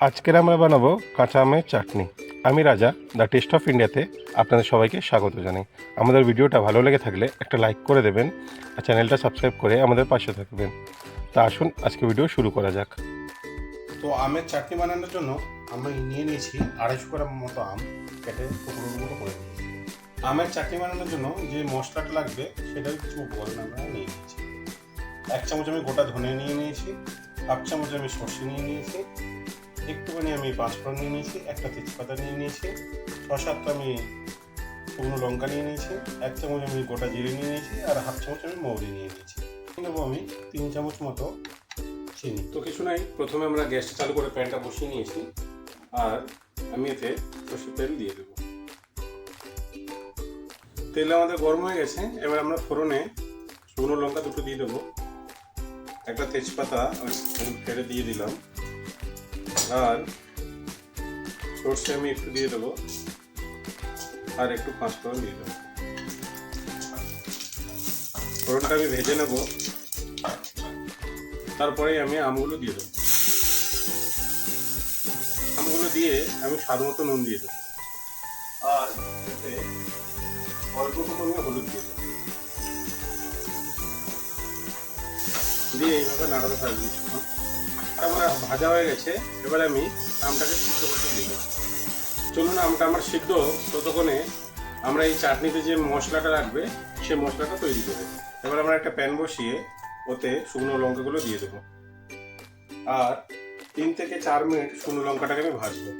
আজকের আমরা বানাবো কাঁচা আমের চাটনি। আমি রাজা, দ্য টেস্ট অফ ইন্ডিয়াতে আপনাদের সবাইকে স্বাগত জানাই। আমাদের ভিডিওটা ভালো লেগে থাকলে একটা লাইক করে দেবেন আর চ্যানেলটা সাবস্ক্রাইব করে আমাদের পাশে থাকবেন। তা আসুন আজকে ভিডিও শুরু করা যাক। তো আমের চাটনি বানানোর জন্য আমি নিয়ে নিয়েছি 250 গ্রাম মতো আম কেটে টুকরো করে নিয়েছি। আমের চাটনি বানানোর জন্য যে মশলাটা লাগবে সেটার কিছু উপকরণ আমরা নিয়ে নিয়েছি। 1 চামচ আমি গোটা ধনে নিয়ে নিয়েছি, 1/2 চামচ আমি সর্ষে নিয়ে নিয়েছি, একটুখানি আমি পাঁচফোড়ন নিয়ে নিয়েছি, একটা তেজপাতা নিয়ে নিয়েছি, 6-7টা আমি শুকনো লঙ্কা নিয়ে নিয়েছি, 1 চামচ আমি গোটা জিরে নিয়ে নিয়েছি আর 1/2 চামচ আমি মৌরি নিয়ে নিয়েছি। নেবো আমি 3 চামচ মতো চিনি। তো কিছু নাই, প্রথমে আমরা গ্যাসটা চালু করে প্যানটা বসিয়ে নিয়েছি আর আমি এতে সর্ষের তেল দিয়ে দেবো। তেল আমাদের গরম হয়ে গেছে, এবার আমরা ফোড়নে শুকনো লঙ্কা দুটো দিয়ে দেবো, একটা তেজপাতা ফেলে দিয়ে দিলাম আর সর্ষে আমি একটু দিয়ে দেবো আর একটু পাঁচফোড়ন দিয়ে দেবো। ফোড়নটা আমি ভেজে নেব, তারপরে আমি আমগুলো দিয়ে দেবো। আমগুলো দিয়ে আমি স্বাদ মতো নুন দিয়ে দেবো আর এতে অল্প পরিমাণে হলুদ দিয়ে দেবো, দিয়ে এইভাবে নাড়াতে থাকবি। আমার ভাজা হয়ে গেছে, এবার আমি আমটাকে সিদ্ধ করতে দিয়ে দেবো। চলুন আমটা আমার সিদ্ধ ততক্ষণে আমরা এই চাটনিতে যে মশলাটা লাগবে সেই মশলাটা তৈরি করে। এবার আমরা একটা প্যান বসিয়ে ওতে শুকনো লঙ্কাগুলো দিয়ে দেবো আর 3 থেকে 4 মিনিট শুকনো লঙ্কাটাকে আমি ভাজবো।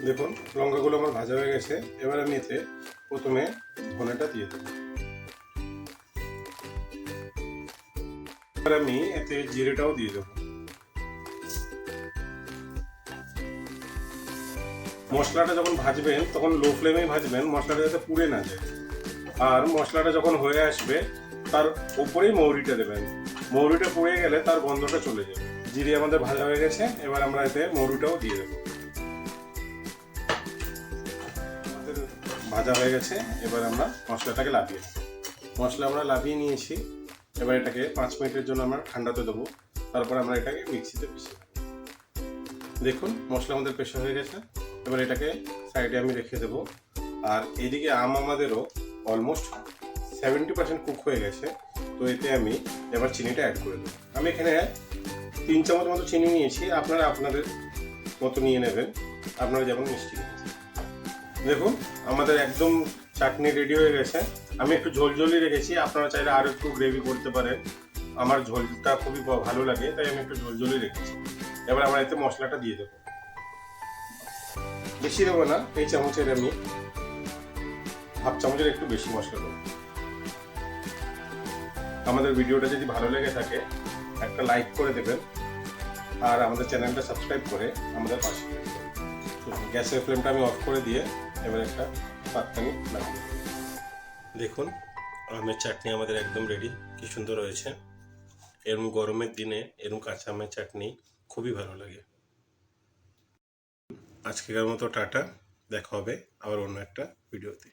দেখুন লঙ্কাগুলো আমার ভাজা হয়ে গেছে, এবার আমি এতে প্রথমে ধনেটা দিয়ে দেবো, এবার আমি এতে জিরেটাও দিয়ে দেবো। মশলাটা যখন ভাজবেন তখন লো ফ্লেমে ভাজবেন, মশলাটা যাতে পুড়ে না যায়। আর মশলাটা যখন হয়ে আসবে তার উপরেই মৌরিটা দেবেন, মৌরিটা পুড়ে গেলে তার গন্ধটা চলে যাবে। জিরে আমাদের ভাজা হয়ে গেছে, এবার আমরা এতে মৌরিটাও দিয়ে দেবো। আমাদের ভাজা হয়ে গেছে, এবার আমরা মশলাটাকে লাভিয়ে নেব। মশলা আমরা লাভিয়ে নিয়েছি, এবার এটাকে 5 মিনিটের জন্য আমরা ঠান্ডাতে দেবো, তারপর আমরা এটাকে মিক্সিতে পিষে নেব। দেখুন মশলা আমাদের পেশা হয়ে গেছে, এবার এটাকে সাইডে আমি রেখে দেবো। আর এদিকে আম আমাদেরও অলমোস্ট 70% কুক হয়ে গেছে, তো এতে আমি এবার চিনিটা অ্যাড করে দেবো। আমি এখানে 3 চামচ মতো চিনি নিয়েছি, আপনারা আপনাদের মতো নিয়ে নেবেন, আপনারা যেমন মিষ্টি রেখেছেন। দেখুন আমাদের একদম চাটনি রেডি হয়ে গেছে। আমি একটু ঝোলঝোলই রেখেছি, আপনারা চাইলে আরও একটু গ্রেভি করতে পারেন। আমার ঝোলটা খুবই ভালো লাগে তাই আমি একটু ঝোলঝোলই রেখেছি। এবার আমরা এতে মশলাটা দিয়ে দেবো, বেশি দেবো না, এই চামচের আমি 1/2 চামচের একটু বেশি মশলা দেবো। আমাদের ভিডিওটা যদি ভালো লেগে থাকে একটা লাইক করে দেবেন আর আমাদের চ্যানেলটা সাবস্ক্রাইব করে আমাদের পাশে থাকবেন। গ্যাসের ফ্লেমটা আমি অফ করে দিয়ে এবার একটা পাত্তানি লাগিয়ে দেব। দেখুন আমের চাটনি আমাদের একদম রেডি, কি সুন্দর হয়েছে। এরকম গরমের দিনে এরকম কাঁচা আমের চাটনি খুবই ভালো লাগে। আজকের মতো টাটা, দেখা হবে আবার অন্য একটা ভিডিওতে।